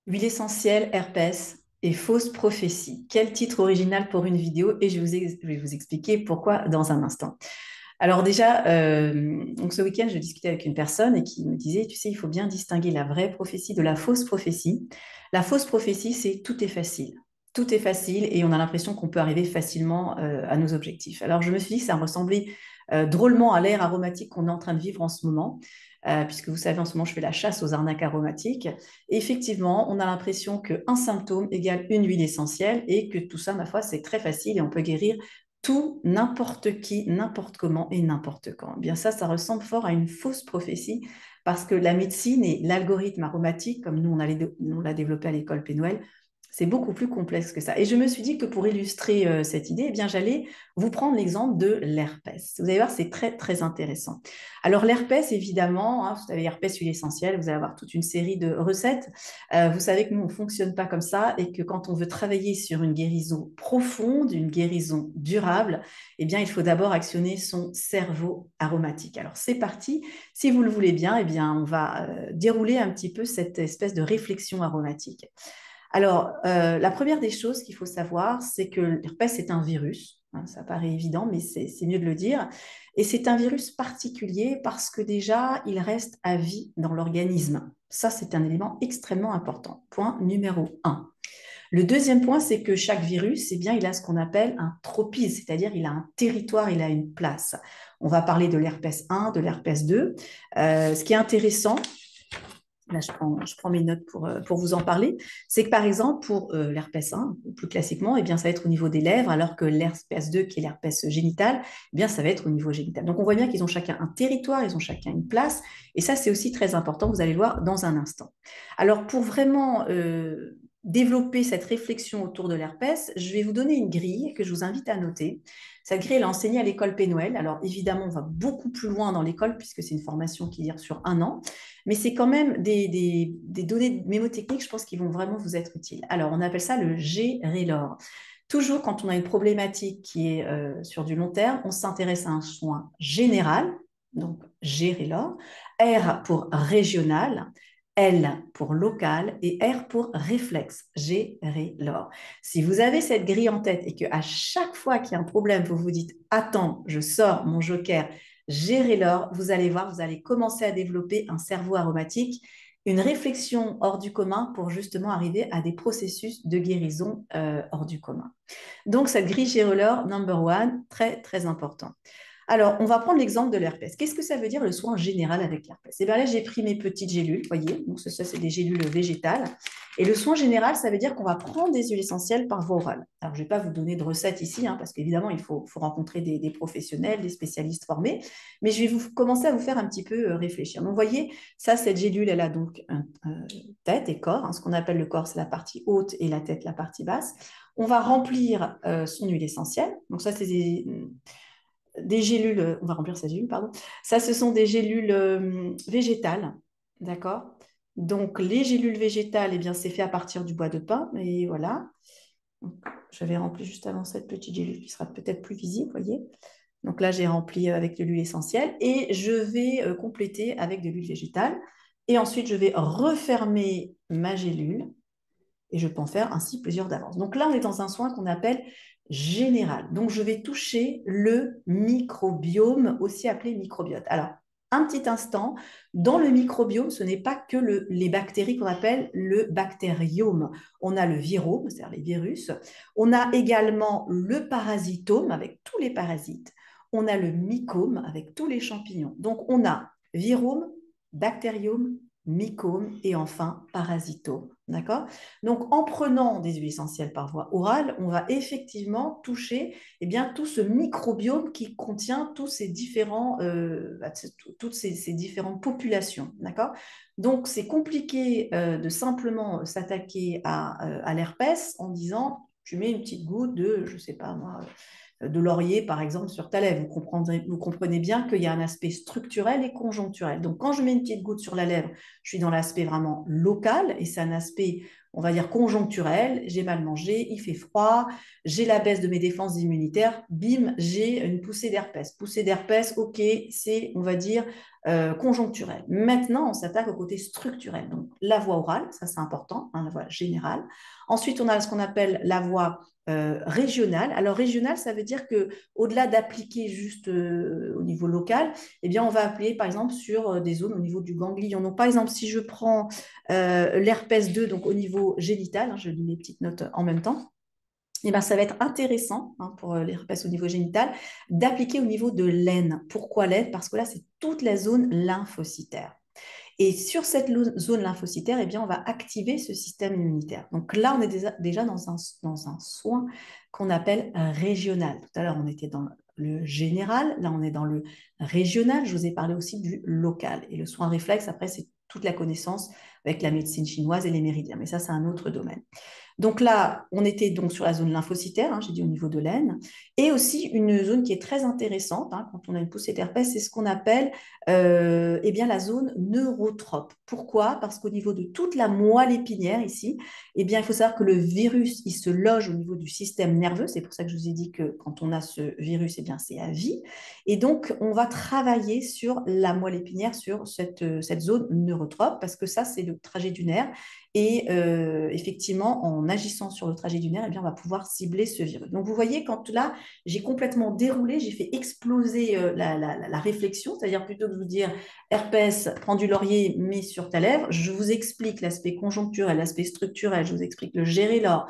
Huile essentielle, herpès et fausse prophétie. Quel titre original pour une vidéo et je vais vous expliquer pourquoi dans un instant. Alors déjà, donc ce week-end, je discutais avec une personne et qui me disait, tu sais, il faut bien distinguer la vraie prophétie de la fausse prophétie. La fausse prophétie, c'est tout est facile. Tout est facile et on a l'impression qu'on peut arriver facilement à nos objectifs. Alors je me suis dit que ça me ressemblait drôlement à l'ère aromatique qu'on est en train de vivre en ce moment, puisque vous savez, en ce moment, je fais la chasse aux arnaques aromatiques. Et effectivement, on a l'impression qu'un symptôme égale une huile essentielle et que tout ça, ma foi, c'est très facile et on peut guérir tout, n'importe qui, n'importe comment et n'importe quand. Eh bien ça ressemble fort à une fausse prophétie parce que la médecine et l'algorithme aromatique, comme nous on l'a développé à l'école Pénoël, c'est beaucoup plus complexe que ça. Et je me suis dit que pour illustrer cette idée, eh bien, j'allais vous prendre l'exemple de l'herpès. Vous allez voir, c'est très, très intéressant. Alors, l'herpès, évidemment, hein, vous savez, herpès, huile essentielle, vous allez avoir toute une série de recettes. Vous savez que nous, on ne fonctionne pas comme ça et que quand on veut travailler sur une guérison profonde, une guérison durable, eh bien, il faut d'abord actionner son cerveau aromatique. Alors, c'est parti. Si vous le voulez bien, eh bien, on va dérouler un petit peu cette espèce de réflexion aromatique. Alors, la première des choses qu'il faut savoir, c'est que l'herpès est un virus. Hein, ça paraît évident, mais c'est mieux de le dire. Et c'est un virus particulier parce que déjà, il reste à vie dans l'organisme. Ça, c'est un élément extrêmement important. Point numéro un. Le deuxième point, c'est que chaque virus, eh bien, il a ce qu'on appelle un tropisme, c'est-à-dire il a un territoire, il a une place. On va parler de l'herpès 1, de l'herpès 2. Ce qui est intéressant, là je prends mes notes pour vous en parler, c'est que par exemple pour l'herpès 1, plus classiquement, eh bien, ça va être au niveau des lèvres, alors que l'herpès 2, qui est l'herpès génital, eh bien, ça va être au niveau génital. Donc on voit bien qu'ils ont chacun un territoire, ils ont chacun une place, et ça c'est aussi très important, vous allez le voir dans un instant. Alors pour vraiment développer cette réflexion autour de l'herpès, je vais vous donner une grille que je vous invite à noter. Cette grille, elle est enseignée à l'école Pénoël. Alors évidemment, on va beaucoup plus loin dans l'école puisque c'est une formation qui dure sur un an, mais c'est quand même des données mémotechniques, je pense, qui vont vraiment vous être utiles. Alors, on appelle ça le G-RELOR. Toujours quand on a une problématique qui est sur du long terme, on s'intéresse à un soin général, donc G-RELOR, R pour régional, L pour local et R pour réflexe, G-RELOR. Si vous avez cette grille en tête et qu'à chaque fois qu'il y a un problème, vous vous dites, attends, je sors mon joker, gérer l'or, vous allez voir, vous allez commencer à développer un cerveau aromatique, une réflexion hors du commun pour justement arriver à des processus de guérison hors du commun. Donc, cette grille Gérelor, number one, très, très important. Alors, on va prendre l'exemple de l'herpès. Qu'est-ce que ça veut dire le soin général avec l'herpès? Et bien là, j'ai pris mes petites gélules, voyez, donc ça c'est des gélules végétales. Et le soin général, ça veut dire qu'on va prendre des huiles essentielles par voie orale. Alors, je ne vais pas vous donner de recettes ici, hein, parce qu'évidemment, il faut rencontrer des professionnels, des spécialistes formés, mais je vais commencer à vous faire un petit peu réfléchir. Donc, vous voyez, ça, cette gélule, elle a donc tête et corps. Hein, ce qu'on appelle le corps, c'est la partie haute et la tête, la partie basse. On va remplir son huile essentielle. Donc, ça, c'est des gélules, on va remplir sa gélule, pardon. Ça, ce sont des gélules végétales, d'accord? Donc, les gélules végétales, eh bien, c'est fait à partir du bois de pin, et voilà. J'avais rempli juste avant cette petite gélule qui sera peut-être plus visible, vous voyez. Donc là, j'ai rempli avec de l'huile essentielle et je vais compléter avec de l'huile végétale. Et ensuite, je vais refermer ma gélule et je peux en faire ainsi plusieurs d'avance. Donc là, on est dans un soin qu'on appelle général. Donc, je vais toucher le microbiome, aussi appelé microbiote. Alors, un petit instant, dans le microbiome, ce n'est pas que les bactéries qu'on appelle le bactériome. On a le virome, c'est-à-dire les virus. On a également le parasitome avec tous les parasites. On a le mycome avec tous les champignons. Donc, on a virome, bactériome, mycome et enfin parasitome. D'accord? Donc, en prenant des huiles essentielles par voie orale, on va effectivement toucher eh bien, tout ce microbiome qui contient tous ces différents, toutes ces différentes populations. D'accord? Donc, c'est compliqué de simplement s'attaquer à l'herpès en disant, tu mets une petite goutte de, je ne sais pas moi, de laurier, par exemple, sur ta lèvre. Vous comprenez bien qu'il y a un aspect structurel et conjoncturel. Donc, quand je mets une petite goutte sur la lèvre, je suis dans l'aspect vraiment local et c'est un aspect, on va dire, conjoncturel. J'ai mal mangé, il fait froid, j'ai la baisse de mes défenses immunitaires, bim, j'ai une poussée d'herpès. Poussée d'herpès, ok, c'est, on va dire, conjoncturel. Maintenant, on s'attaque au côté structurel. Donc, la voie orale, ça c'est important, hein, la voie générale. Ensuite, on a ce qu'on appelle la voie régionale. Alors, régionale, ça veut dire que au-delà d'appliquer juste au niveau local, eh bien, on va appuyer par exemple sur des zones au niveau du ganglion. Donc, par exemple, si je prends l'herpès 2, donc au niveau génital, hein, je lis mes petites notes en même temps, eh ben, ça va être intéressant hein, pour l'herpès au niveau génital d'appliquer au niveau de l'aine. Pourquoi l'aine? Parce que là, c'est toute la zone lymphocytaire. Et sur cette zone lymphocytaire, eh bien, on va activer ce système immunitaire. Donc là, on est déjà dans un soin qu'on appelle régional. Tout à l'heure, on était dans le général. Là, on est dans le régional. Je vous ai parlé aussi du local. Et le soin réflexe, après, c'est toute la connaissance avec la médecine chinoise et les méridiens. Mais ça, c'est un autre domaine. Donc là, on était donc sur la zone lymphocytaire, hein, j'ai dit au niveau de l'aine, et aussi une zone qui est très intéressante hein, quand on a une poussée d'herpès, c'est ce qu'on appelle eh bien, la zone neurotrope. Pourquoi? Parce qu'au niveau de toute la moelle épinière ici, eh bien, il faut savoir que le virus, il se loge au niveau du système nerveux. C'est pour ça que je vous ai dit que quand on a ce virus, eh bien, c'est à vie. Et donc, on va travailler sur la moelle épinière, sur cette zone neurotrope, parce que ça, c'est le trajet du nerf. Et effectivement, en agissant sur le trajet du nerf, eh bien, on va pouvoir cibler ce virus. Donc, vous voyez, quand là, j'ai complètement déroulé, j'ai fait exploser la réflexion, c'est-à-dire plutôt que de vous dire herpès, prends du laurier, mets sur ta lèvre, je vous explique l'aspect conjoncturel, l'aspect structurel, je vous explique le gérer l'or,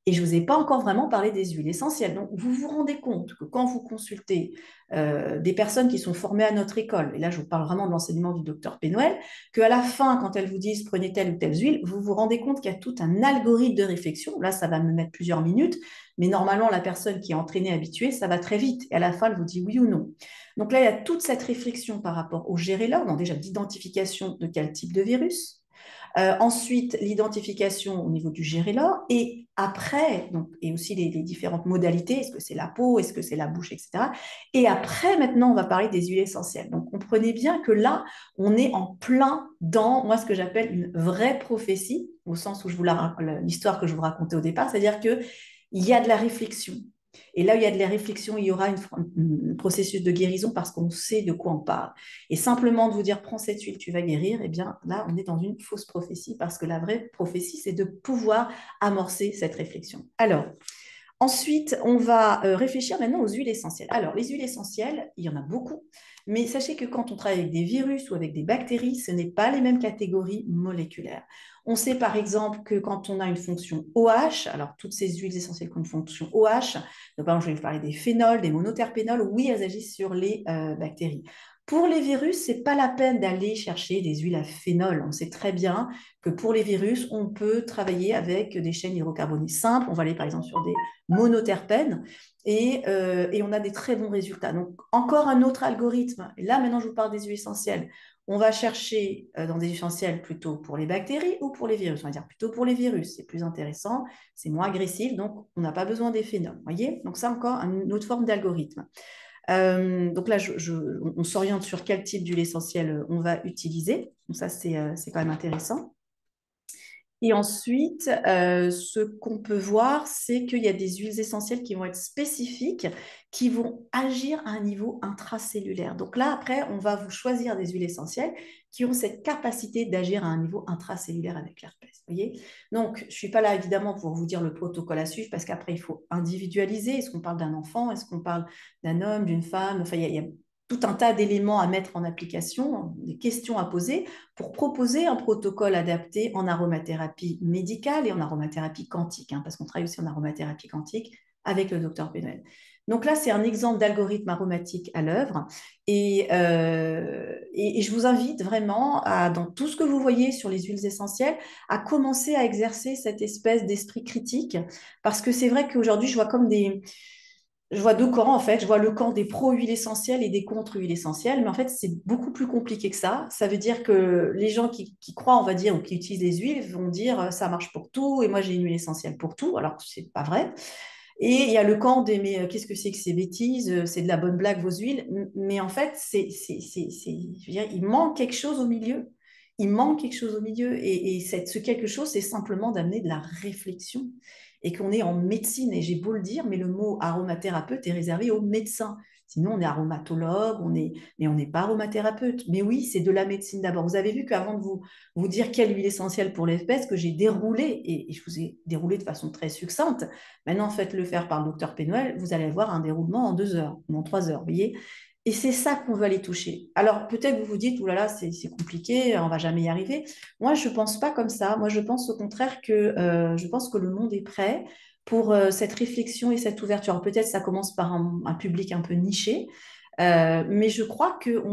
et je ne vous ai pas encore vraiment parlé des huiles essentielles. Donc, vous vous rendez compte que quand vous consultez des personnes qui sont formées à notre école, et là, je vous parle vraiment de l'enseignement du docteur Pénoël, qu'à la fin, quand elles vous disent prenez telle ou telle huile, vous vous rendez compte qu'il y a tout un algorithme de réflexion. Là, ça va me mettre plusieurs minutes, mais normalement, la personne qui est entraînée, habituée, ça va très vite. Et à la fin, elle vous dit oui ou non. Donc là, il y a toute cette réflexion par rapport au gérer l'or, donc déjà d'identification de quel type de virus, ensuite, l'identification au niveau du gérélor et après, donc, et aussi les différentes modalités, est-ce que c'est la peau, est-ce que c'est la bouche, etc. Et après, maintenant, on va parler des huiles essentielles. Donc, comprenez bien que là, on est en plein dans, moi, ce que j'appelle une vraie prophétie, au sens où l'histoire que je vous racontais au départ, c'est-à-dire qu'il y a de la réflexion. Et là où il y a de la réflexion, il y aura un processus de guérison parce qu'on sait de quoi on parle. Et simplement de vous dire, prends cette huile, tu vas guérir, eh bien là, on est dans une fausse prophétie parce que la vraie prophétie, c'est de pouvoir amorcer cette réflexion. Alors, ensuite, on va réfléchir maintenant aux huiles essentielles. Alors, les huiles essentielles, il y en a beaucoup, mais sachez que quand on travaille avec des virus ou avec des bactéries, ce n'est pas les mêmes catégories moléculaires. On sait par exemple que quand on a une fonction OH, alors toutes ces huiles essentielles qui ont une fonction OH, donc par exemple, je vais vous parler des phénols, des monoterpénols, oui, elles agissent sur les bactéries. Pour les virus, ce n'est pas la peine d'aller chercher des huiles à phénol. On sait très bien que pour les virus, on peut travailler avec des chaînes hydrocarbonées simples. On va aller par exemple sur des monoterpènes et on a des très bons résultats. Donc, encore un autre algorithme. Et là, maintenant, je vous parle des huiles essentielles. On va chercher dans des huiles essentielles plutôt pour les bactéries ou pour les virus. On va dire plutôt pour les virus. C'est plus intéressant, c'est moins agressif, donc on n'a pas besoin des phénols. Voyez, donc ça encore une autre forme d'algorithme. Donc là, on s'oriente sur quel type d'huile essentielle on va utiliser. Donc ça, c'est quand même intéressant. Et ensuite, ce qu'on peut voir, c'est qu'il y a des huiles essentielles qui vont être spécifiques, qui vont agir à un niveau intracellulaire. Donc là, après, on va vous choisir des huiles essentielles qui ont cette capacité d'agir à un niveau intracellulaire avec l'herpès. Voyez. Donc, je ne suis pas là, évidemment, pour vous dire le protocole à suivre, parce qu'après, il faut individualiser. Est-ce qu'on parle d'un enfant? Est-ce qu'on parle d'un homme, d'une femme? Enfin, il y a tout un tas d'éléments à mettre en application, des questions à poser pour proposer un protocole adapté en aromathérapie médicale et en aromathérapie quantique, hein, parce qu'on travaille aussi en aromathérapie quantique avec le docteur Pénuel. Donc là, c'est un exemple d'algorithme aromatique à l'œuvre. Et je vous invite vraiment, dans tout ce que vous voyez sur les huiles essentielles, à commencer à exercer cette espèce d'esprit critique, parce que c'est vrai qu'aujourd'hui, je vois deux camps en fait. Je vois le camp des pro-huiles essentielles et des contre-huiles essentielles. Mais en fait, c'est beaucoup plus compliqué que ça. Ça veut dire que les gens qui croient, on va dire, ou qui utilisent les huiles vont dire ça marche pour tout et moi j'ai une huile essentielle pour tout. Alors que c'est pas vrai. Et il y a le camp des mais qu'est-ce que c'est que ces bêtises? C'est de la bonne blague vos huiles. Mais en fait, je veux dire, il manque quelque chose au milieu. Il manque quelque chose au milieu. Et ce quelque chose, c'est simplement d'amener de la réflexion et qu'on est en médecine, et j'ai beau le dire, mais le mot aromathérapeute est réservé aux médecins. Sinon, on est aromatologue, mais on n'est pas aromathérapeute. Mais oui, c'est de la médecine d'abord. Vous avez vu qu'avant de vous dire quelle huile essentielle pour l'espèce, que j'ai déroulé, et je vous ai déroulé de façon très succincte. Maintenant, faites-le faire par le docteur Pénuel, vous allez avoir un déroulement en 2 heures ou en 3 heures, vous voyez. Et c'est ça qu'on veut aller toucher. Alors, peut-être vous vous dites, oulala, c'est compliqué, on va jamais y arriver. Moi, je pense pas comme ça. Moi, je pense au contraire je pense que le monde est prêt pour cette réflexion et cette ouverture. Alors, peut-être ça commence par un public un peu niché, mais je crois que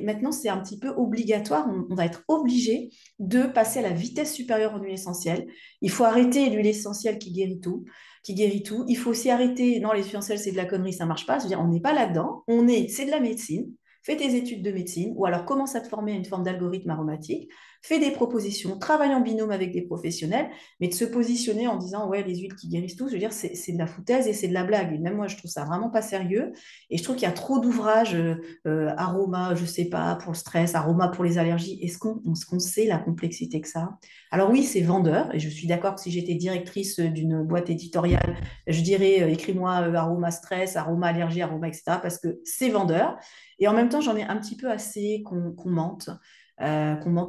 maintenant, c'est un petit peu obligatoire. On va être obligé de passer à la vitesse supérieure en huile essentielle. Il faut arrêter l'huile essentielle qui guérit tout, qui guérit tout. Il faut aussi arrêter, non, les huiles essentielles, c'est de la connerie, ça marche pas. C'est-à-dire, on n'est pas là-dedans. C'est de la médecine. Fais tes études de médecine ou alors commence à te former à une forme d'algorithme aromatique. Fais des propositions, travaille en binôme avec des professionnels, mais de se positionner en disant, ouais, les huiles qui guérissent tout, je veux dire, c'est de la foutaise et c'est de la blague. Et même moi, je trouve ça vraiment pas sérieux. Et je trouve qu'il y a trop d'ouvrages, aroma, je sais pas, pour le stress, aroma pour les allergies. Est-ce qu'on sait la complexité que ça? Alors oui, c'est vendeur, et je suis d'accord que si j'étais directrice d'une boîte éditoriale, je dirais, écris-moi aroma stress, aroma allergie, aroma, etc., parce que c'est vendeur. Et en même temps, j'en ai un petit peu assez qu'on mente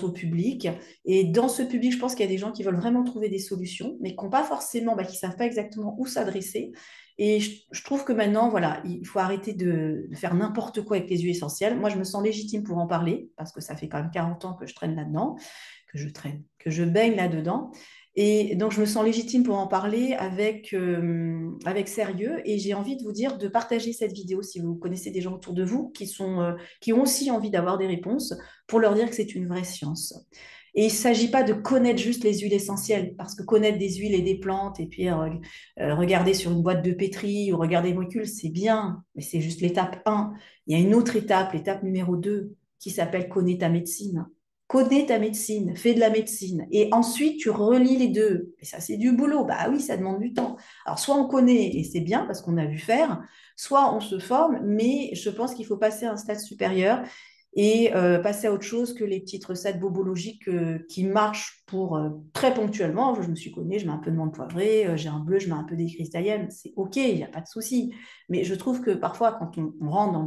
au public. Et dans ce public, je pense qu'il y a des gens qui veulent vraiment trouver des solutions, mais qui n'ont pas forcément, qui ne savent pas exactement où s'adresser. Et je trouve que maintenant, voilà, il faut arrêter de faire n'importe quoi avec les huiles essentielles. Moi, je me sens légitime pour en parler, parce que ça fait quand même 40 ans que je traîne là-dedans, que je baigne là-dedans. Et donc, je me sens légitime pour en parler avec sérieux. Et j'ai envie de vous dire de partager cette vidéo si vous connaissez des gens autour de vous qui ont aussi envie d'avoir des réponses pour leur dire que c'est une vraie science. Et il ne s'agit pas de connaître juste les huiles essentielles, parce que connaître des huiles et des plantes, et puis regarder sur une boîte de pétri ou regarder les molécules, c'est bien, mais c'est juste l'étape 1. Il y a une autre étape, l'étape numéro 2, qui s'appelle connais ta médecine. Connais ta médecine, fais de la médecine. Et ensuite, tu relis les deux. Et ça, c'est du boulot. Bah oui, ça demande du temps. Alors, soit on connaît, et c'est bien parce qu'on a vu faire, soit on se forme, mais je pense qu'il faut passer à un stade supérieur et passer à autre chose que les petites recettes bobologiques qui marchent pour très ponctuellement. Je me suis connue, je mets un peu de menthe poivrée, j'ai un bleu, je mets un peu d'érythritol, c'est OK, il n'y a pas de souci. Mais je trouve que parfois, quand on rentre dans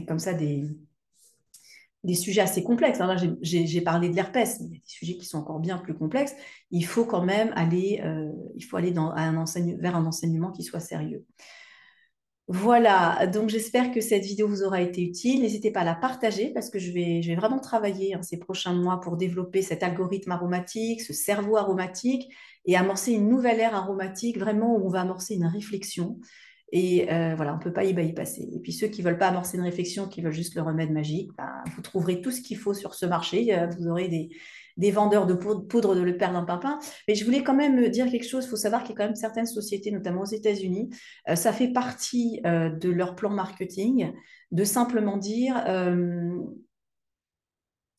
comme ça, des sujets assez complexes, hein, là j'ai parlé de l'herpès, mais il y a des sujets qui sont encore bien plus complexes, il faut quand même aller, vers un enseignement qui soit sérieux. Voilà, donc j'espère que cette vidéo vous aura été utile. N'hésitez pas à la partager parce que je vais vraiment travailler ces prochains mois pour développer cet algorithme aromatique, ce cerveau aromatique et amorcer une nouvelle ère aromatique, vraiment où on va amorcer une réflexion. Et voilà, on ne peut pas y passer. Et puis ceux qui ne veulent pas amorcer une réflexion, qui veulent juste le remède magique, vous trouverez tout ce qu'il faut sur ce marché. Vous aurez des vendeurs de poudre de le perdre d'un pimpin. Mais je voulais quand même dire quelque chose. Il faut savoir qu'il y a quand même certaines sociétés, notamment aux États-Unis, ça fait partie de leur plan marketing de simplement dire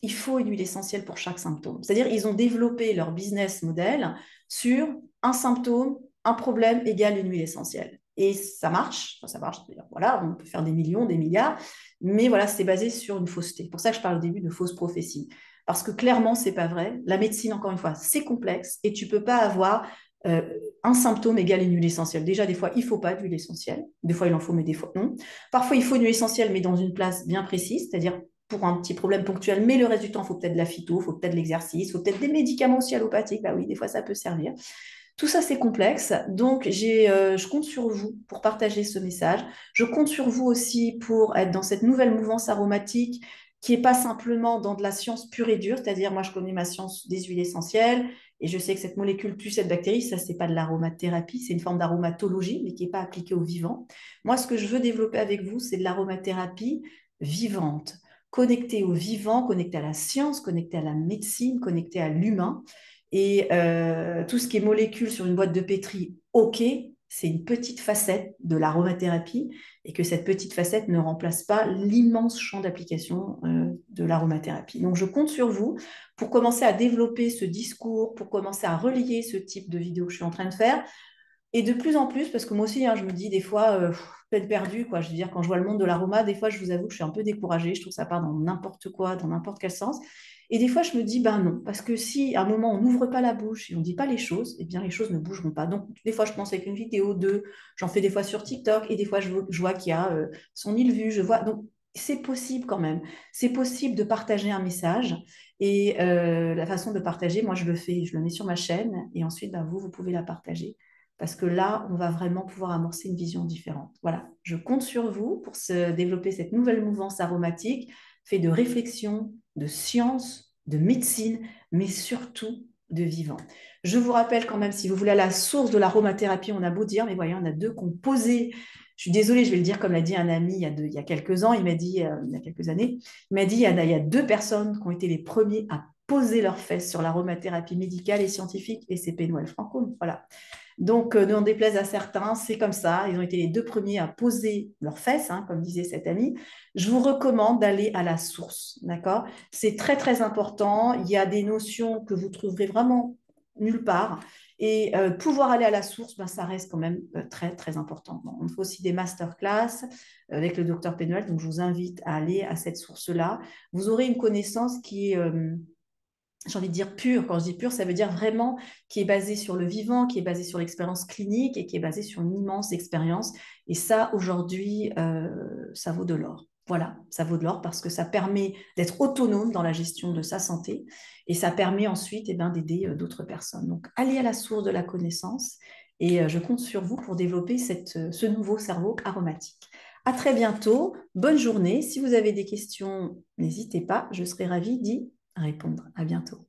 il faut une huile essentielle pour chaque symptôme. C'est-à-dire ils ont développé leur business model sur un symptôme, un problème égale une huile essentielle. Et ça marche, enfin, ça marche, voilà, on peut faire des millions, des milliards, mais voilà, c'est basé sur une fausseté. C'est pour ça que je parle au début de fausse prophétie. Parce que clairement, c'est pas vrai. La médecine, encore une fois, c'est complexe et tu peux pas avoir euh, un symptôme égale une huile essentielle. Déjà, des fois, il faut pas d'huile essentielle. Des fois, il en faut, mais des fois, non. Parfois, il faut une huile essentielle, mais dans une place bien précise, c'est-à-dire pour un petit problème ponctuel, mais le reste du temps, il faut peut-être de la phyto, il faut peut-être de l'exercice, il faut peut-être des médicaments aussi allopathiques. Bah oui, des fois, ça peut servir. Tout ça, c'est complexe. Donc, je compte sur vous pour partager ce message. Je compte sur vous aussi pour être dans cette nouvelle mouvance aromatique qui n'est pas simplement dans de la science pure et dure, c'est-à-dire moi, je connais ma science des huiles essentielles et je sais que cette molécule tue cette bactérie, ça, c'est pas de l'aromathérapie, c'est une forme d'aromatologie, mais qui n'est pas appliquée au vivant. Moi, ce que je veux développer avec vous, c'est de l'aromathérapie vivante, connectée au vivant, connectée à la science, connectée à la médecine, connectée à l'humain. Et tout ce qui est molécules sur une boîte de pétri, OK, c'est une petite facette de l'aromathérapie et que cette petite facette ne remplace pas l'immense champ d'application de l'aromathérapie. Donc, je compte sur vous pour commencer à développer ce discours, pour commencer à relier ce type de vidéo que je suis en train de faire Et de plus en plus, parce que moi aussi, hein, je me dis des fois, peine perdue, quoi. Je veux dire, quand je vois le monde de l'aroma, des fois, je vous avoue que je suis un peu découragée. Je trouve que ça part dans n'importe quoi, dans n'importe quel sens. Et des fois, je me dis, ben non, parce que si à un moment, on n'ouvre pas la bouche et on ne dit pas les choses, eh bien, les choses ne bougeront pas. Donc, des fois, je pense avec une vidéo, deux, j'en fais des fois sur TikTok, et des fois, je vois qu'il y a 100 000 vues, je vois. Donc, c'est possible quand même. C'est possible de partager un message. Et la façon de partager, moi, je le fais, je le mets sur ma chaîne, et ensuite, ben, vous pouvez la partager parce que là, on va vraiment pouvoir amorcer une vision différente. Voilà, je compte sur vous pour développer cette nouvelle mouvance aromatique, faite de réflexion, de science, de médecine, mais surtout de vivant. Je vous rappelle quand même, si vous voulez, à la source de l'aromathérapie, on a beau dire, mais voyez, on a deux qui ont posé. Je suis désolée, je vais le dire comme l'a dit un ami il y a quelques ans, il m'a dit, il y a quelques années, il m'a dit, il y a deux personnes qui ont été les premiers à poser leurs fesses sur l'aromathérapie médicale et scientifique, et c'est Pénoël Franco. Voilà. Donc, n'en déplaise à certains, c'est comme ça. Ils ont été les deux premiers à poser leurs fesses, hein, comme disait cet ami. Je vous recommande d'aller à la source, d'accord? C'est très, très important. Il y a des notions que vous trouverez vraiment nulle part. Et pouvoir aller à la source, ben, ça reste quand même très, très important. Bon, on fait aussi des masterclass avec le docteur Pénuel, donc je vous invite à aller à cette source-là. Vous aurez une connaissance qui est j'ai envie de dire pur. Quand je dis pur, ça veut dire vraiment qui est basé sur le vivant, qui est basé sur l'expérience clinique et qui est basé sur une immense expérience. Et ça, aujourd'hui, ça vaut de l'or. Voilà, ça vaut de l'or parce que ça permet d'être autonome dans la gestion de sa santé et ça permet ensuite d'aider d'autres personnes. Donc, allez à la source de la connaissance et je compte sur vous pour développer ce nouveau cerveau aromatique. À très bientôt, bonne journée. Si vous avez des questions, n'hésitez pas, je serai ravie d'y répondre. À bientôt.